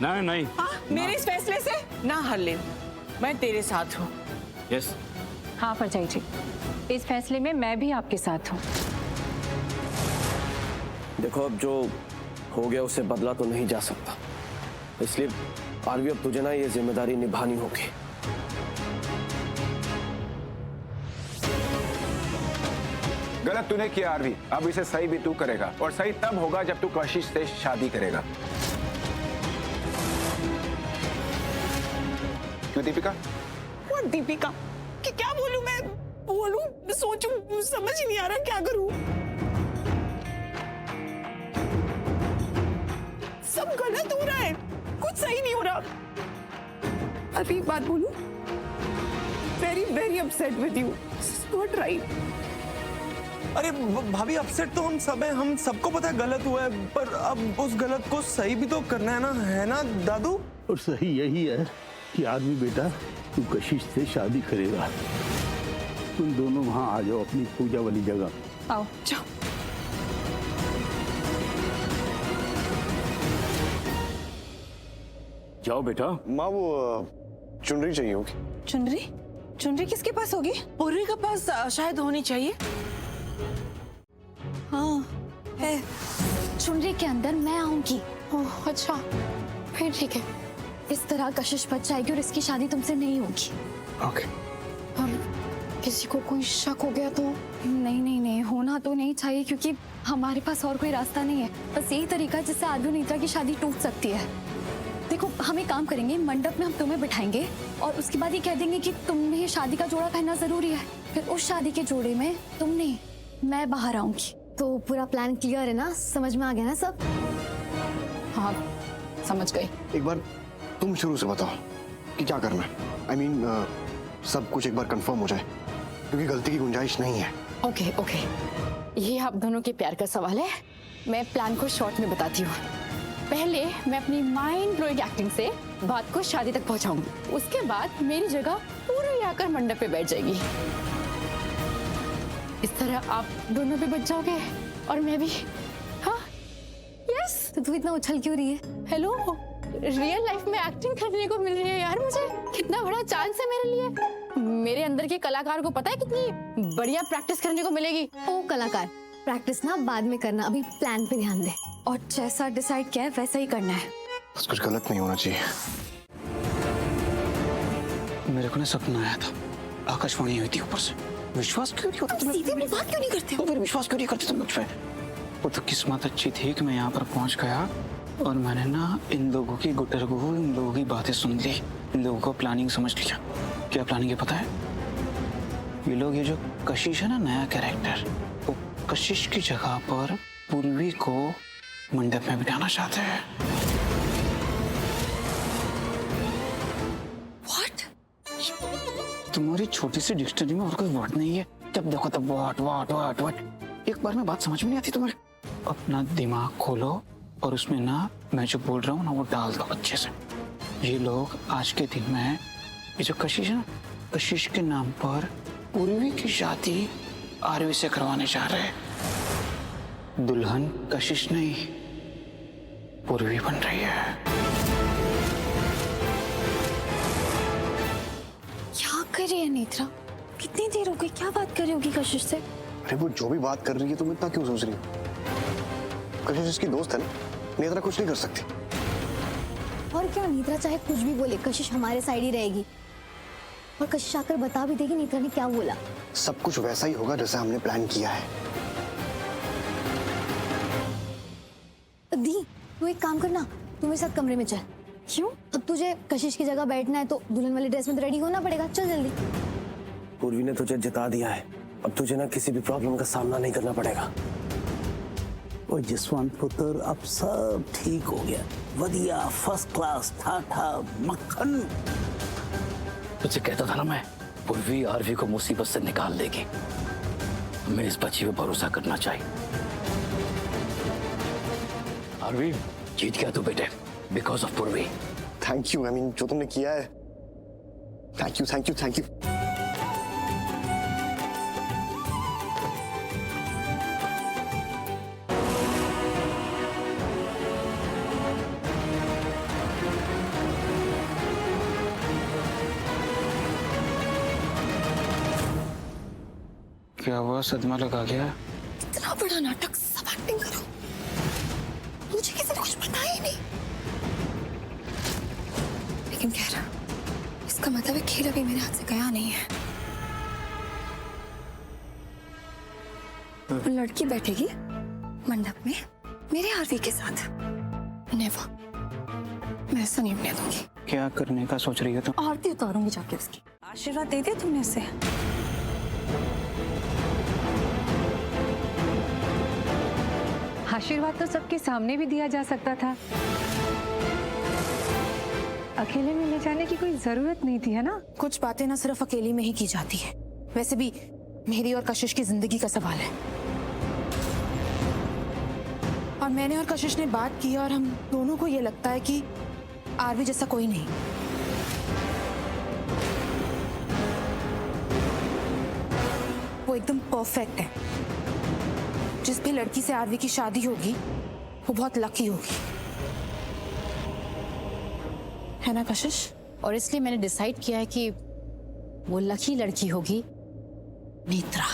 नहीं नहीं। हाँ, मेरे इस फैसले से ना हरलिन, मैं तेरे साथ हूँ। यस। हाँ परछाई जी, इस फैसले में मैं भी आपके साथ हूँ। देखो, अब जो हो गया उसे बदला तो नहीं जा सकता, इसलिए आरवी अब तुझे ना ये जिम्मेदारी निभानी होगी। गलत तूने किया आरवी, अब इसे सही भी तू करेगा, और सही तब होगा जब तू कशिश से शादी करेगा। क्यों दीपिका? और दीपिका कि क्या बोलूं मैं, बोलूं सोचूं, समझ ही नहीं आ रहा क्या करूं। सब गलत हो रहा है, कुछ सही नहीं हो रहा। अब एक बात बोलूं, very very upset with you, not right. अरे भाभी, अपसेट तो हम सब हैं, हम सबको पता है गलत हुआ है, पर अब उस गलत को सही भी तो करना है ना दादू? और सही यही है कि आदमी बेटा तू कशिश से शादी करेगा। तुम दोनों वहाँ आ जाओ अपनी पूजा वाली जगह। आओ जाओ। जाओ बेटा। माँ, वो चुनरी चाहिए होगी। चुनरी? चुनरी किसके पास होगी? पूर्वी के पास शायद होनी चाहिए। हाँ है। चुनरी के अंदर मैं आऊंगी। ओह अच्छा, फिर ठीक है, इस तरह कशिश बच जाएगी और इसकी शादी तुमसे नहीं होगी। ओके। अब किसी को कोई शक हो गया तो? नहीं नहीं नहीं, होना तो नहीं चाहिए, क्योंकि हमारे पास और कोई रास्ता नहीं है। बस यही तरीका जिससे आरवी नेत्रा की शादी टूट सकती है। देखो, हम एक काम करेंगे, मंडप में हम तुम्हें बिठाएंगे और उसके बाद ये कह देंगे कि तुम्हें शादी का जोड़ा पहनना जरूरी है। फिर उस शादी के जोड़े में तुम नहीं, मैं बाहर आऊंगी। तो पूरा प्लान क्लियर है ना? समझ में आ गया ना सब? हाँ समझ गई। एक बार तुम शुरू से बताओ कि क्या करना है। I mean, सब कुछ एक बार कंफर्म हो जाए, क्योंकि गलती की गुंजाइश नहीं है। ओके ओके, ये आप दोनों के प्यार का सवाल है। मैं प्लान को शॉर्ट में बताती हूँ। पहले मैं अपनी माइंड ब्लोइंग एक्टिंग से बात को शादी तक पहुंचाऊंगी। उसके बाद मेरी जगह पूरी आकर मंडप पे बैठ जाएगी। इस तरह आप दोनों भी बच जाओगे और मैं भी। हाँ यस। तो तू इतना उछल क्यों रही है? हेलो, रियल लाइफ में एक्टिंग करने को मिल रही है यार मुझे। कितना बड़ा चांस है मेरे लिए। मेरे अंदर के कलाकार को पता है कितनी बढ़िया प्रैक्टिस करने को मिलेगी। ओ कलाकार, प्रैक्टिस ना बाद में करना, अभी प्लान पे ध्यान दे। और जैसा डिसाइड किया है वैसा ही करना है। बस कुछ गलत नहीं होना चाहिए। मेरे को ना सपना आया था, आकाशवाणी हुई थी ऊपर से। विश्वास क्यों नहीं होता तुम्हें? सीधे अपनी बात क्यों नहीं करते हो? फिर विश्वास क्यों नहीं करते तुम मुझ पे? वो तो किस्मत अच्छी थी कि मैं यहाँ पर पहुँच गया और मैंने ना इन लोगों की गुटरगु, इन लोगों की बातें सुन ली, इन लोगों को प्लानिंग समझ लिया। क्या प्लानिंग है पता है? ये लोग, ये जो कशिश है ना, नया कैरेक्टर, वो कशिश की जगह पर पूर्वी को मंडप में बिठाना चाहते हैं। What? तुम्हारी छोटी सी डिक्शनरी में और कोई वर्ड नहीं है, जब देखो तब व्हाट व्हाट व्हाट व्हाट। एक बार में बात समझ में नहीं आती तुम्हें? अपना दिमाग खोलो और उसमें ना मैं जो बोल रहा हूँ ना वो डाल दो अच्छे से। ये लोग आज के दिन में, ये जो कशिश है ना, कशिश के नाम पर पूर्वी की शादी आरवी से करवाने जा रहे हैं। दुल्हन कशिश नहीं, पूर्वी बन रही है। क्या कर रही है नेत्रा? कितनी देर हो गई, क्या बात कर रही होगी कशिश से? अरे वो जो भी बात कर रही है तुम इतना क्यों सोच रही हो? कशिश इसकी दोस्त है ना, नेत्रा कुछ नहीं कर सकती। और क्या, नेत्रा चाहे कुछ भी बोले, कशिश हमारे साइड ही रहेगी। और कशिश आकर बता भी देगी नेत्रा ने क्या बोला। सब कुछ वैसा ही होगा जैसा हमने प्लान किया है। दी, तू एक काम करना, तू मेरे साथ कमरे में चल। क्यों? अब तुझे कशिश की जगह बैठना है तो दुल्हन वाली ड्रेस में तो रेडी होना पड़ेगा। चल जल्दी। पूर्वी ने तुझे जिता दिया है, अब तुझे ना किसी भी प्रॉब्लम का सामना नहीं करना पड़ेगा। और जसवंत पुत्र, अब सब ठीक हो गया। वधिया, फर्स्ट क्लास, ठाठा मक्खन। तुझे कहता था ना मैं, पूर्वी आरवी को मुसीबत से निकाल देगी। हमें इस बच्ची पे भरोसा करना चाहिए। आरवी, जीत गया तू बेटे, बिकॉज ऑफ पूर्वी। Thank you. I mean, जो तुमने किया है, thank you thank you thank you. क्या हुआ? सदमा लगा गया? इतना बड़ा नाटक, सब एक्टिंग करो। मुझे किसी ने कुछ बताया ही नहीं। लेकिन खैर, इसका मतलब है खेल अभी मेरे हाथ से गया नहीं है। लड़की बैठेगी मंडप में मेरे आरवी के साथ। नेवर, मैं ऐसा नहीं होने दूंगी। क्या करने का सोच रही हो तुम? आरती उतारूंगी जाके उसकी। आशीर्वाद दे दिया तुमने उसे? आशीर्वाद तो सबके सामने भी दिया जा सकता था। अकेले में ले जाने की कोई जरूरत नहीं थी, है ना? कुछ बातें ना सिर्फ अकेले में ही की जाती है। वैसे भी मेरी और कशिश की जिंदगी का सवाल है, और मैंने और कशिश ने बात की और हम दोनों को ये लगता है कि आरवी जैसा कोई नहीं। वो एकदम परफेक्ट है। जिस भी लड़की से आरवी की शादी होगी वो बहुत लकी होगी, है ना कशिश? और इसलिए मैंने डिसाइड किया है कि वो लकी लड़की होगी नेत्रा।